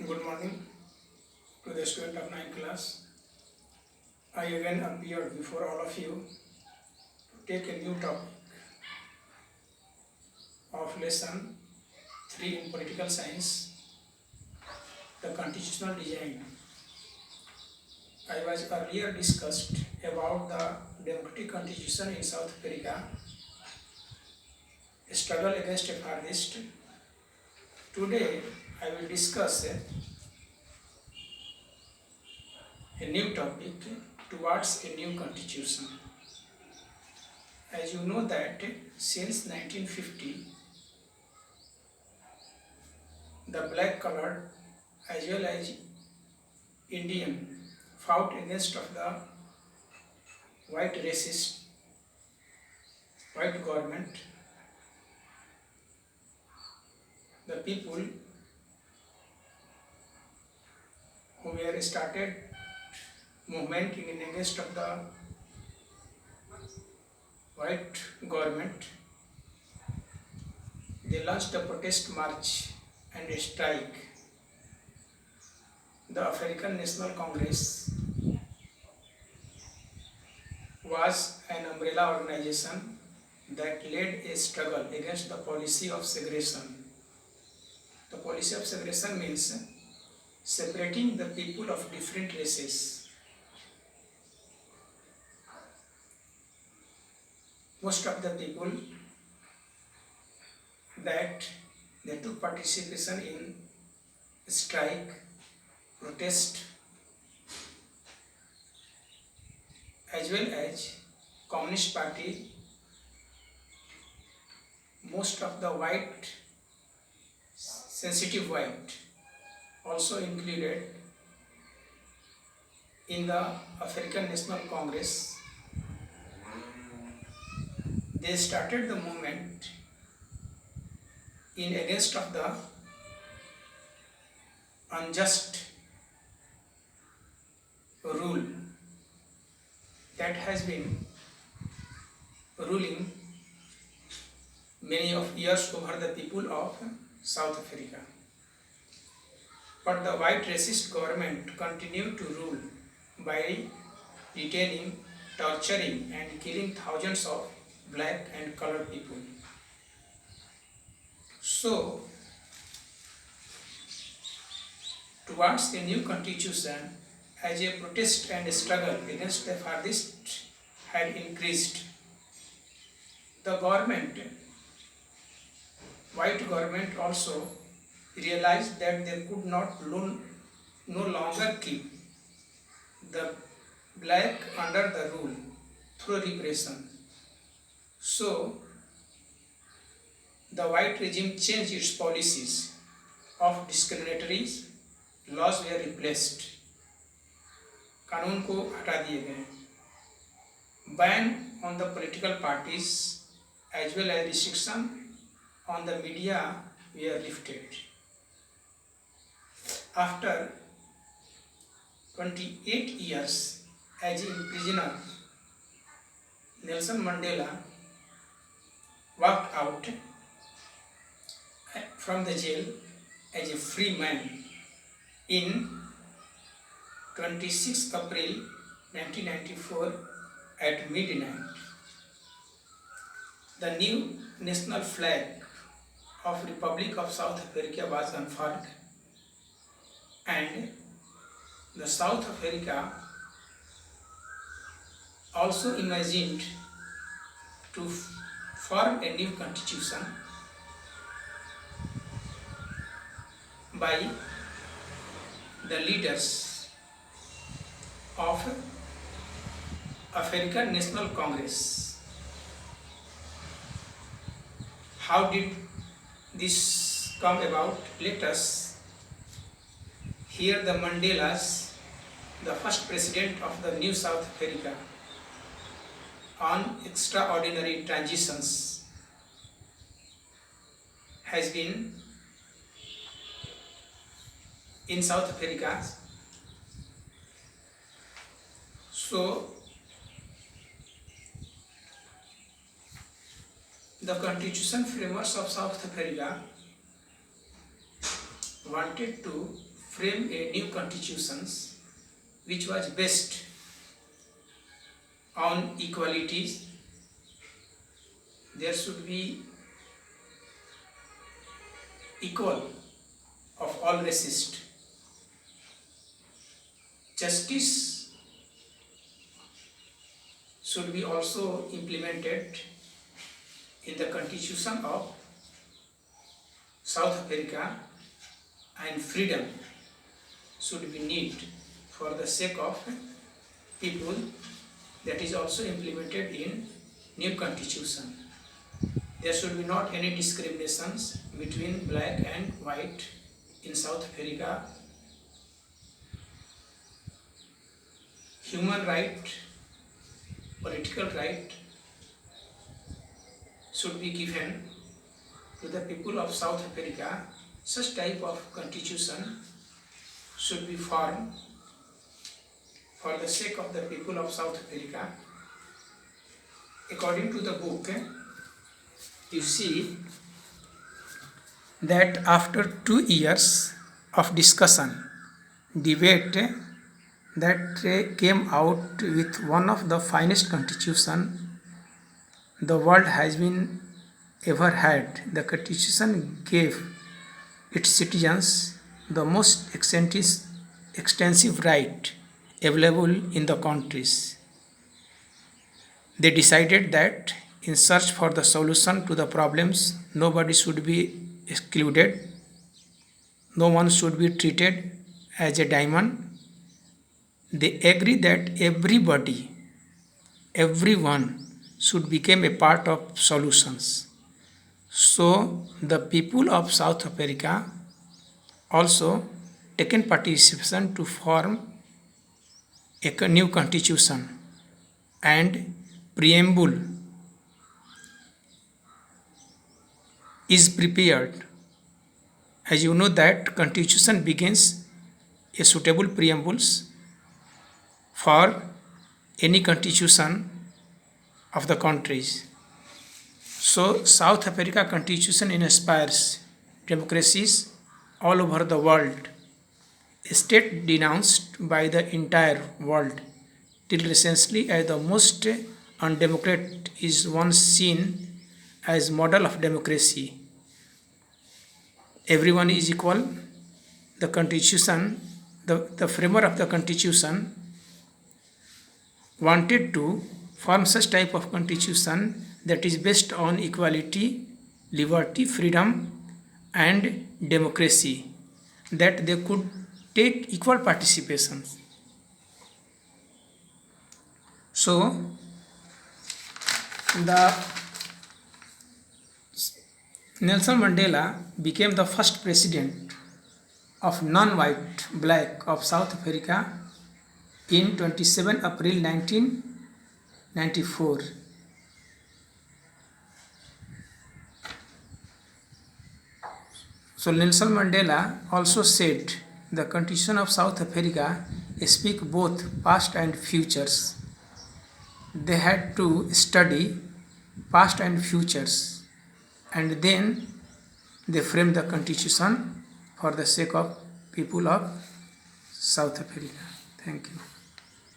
Good morning to the student of 9th class. I again appeared before all of you to take a new topic of lesson 3 in political science, the constitutional design. I was earlier discussed about the democratic constitution in South Africa, a struggle against a farthest. Today I will discuss a new topic towards a new constitution. As you know that since 1950, the black colored as well as Indian fought against of the white racist white government. The people who were started movement in against of the white government, they launched a protest march and a strike. The African National Congress was an umbrella organization that led a struggle against the policy of segregation. The policy of segregation means separating the people of different races. Most of the people that they took participation in strike, protest, as well as Communist Party, most of the white, sensitive white, also included in the African National Congress. They started the movement in against of the unjust rule that has been ruling many of years over the people of South Africa. But the white racist government continued to rule by detaining, torturing and killing thousands of black and colored people. So, towards a new constitution, as a protest and struggle against the farthest had increased, the government, white government also realized that they could no longer keep the black under the rule through repression. So, the white regime changed its policies of discriminatory laws were replaced. कानून को हटा दिए गए. Ban on the political parties as well as restriction on the media were lifted. After 28 years as a prisoner, Nelson Mandela walked out from the jail as a free man in 26 April 1994 at midnight. The new national flag of Republic of South Africa was unfurled, and the South Africa also imagined to form a new constitution by the leaders of African National Congress. How did this come about? Let us hear the Mandelas, the first president of the new South Africa, on extraordinary transitions has been in South Africa. So, the constitution framers of South Africa wanted to frame a new constitution which was based on equalities. There should be equal of all races. Justice should be also implemented in the constitution of South Africa, and freedom should be needed for the sake of people. That is also implemented in new constitution. There should be not any discriminations between black and white in South Africa. Human right, political right should be given to the people of South Africa. Such type of constitution should be formed for the sake of the people of South Africa. According to the book, you see that after 2 years of discussion, debate, that came out with one of the finest constitution the world has been ever had. The constitution gave its citizens the most extensive right available in the countries. They decided that in search for the solution to the problems, nobody should be excluded, no one should be treated as a diamond. They agree that everyone should become a part of solutions. So the people of South Africa also taken participation to form a new constitution, and preamble is prepared. As you know that constitution begins a suitable preambles for any constitution of the countries. So South Africa constitution inspires democracies all over the world. A state denounced by the entire world till recently as the most undemocratic is once seen as model of democracy. Everyone is equal. The constitution, the framer of the constitution wanted to form such type of constitution that is based on equality, liberty, freedom and democracy, that they could take equal participation. So the Nelson Mandela became the first president of non-white black of South Africa in 27 April 1994. So Nelson Mandela also said the constitution of South Africa speak both past and futures. They had to study past and futures, and then they framed the constitution for the sake of people of South Africa. Thank you.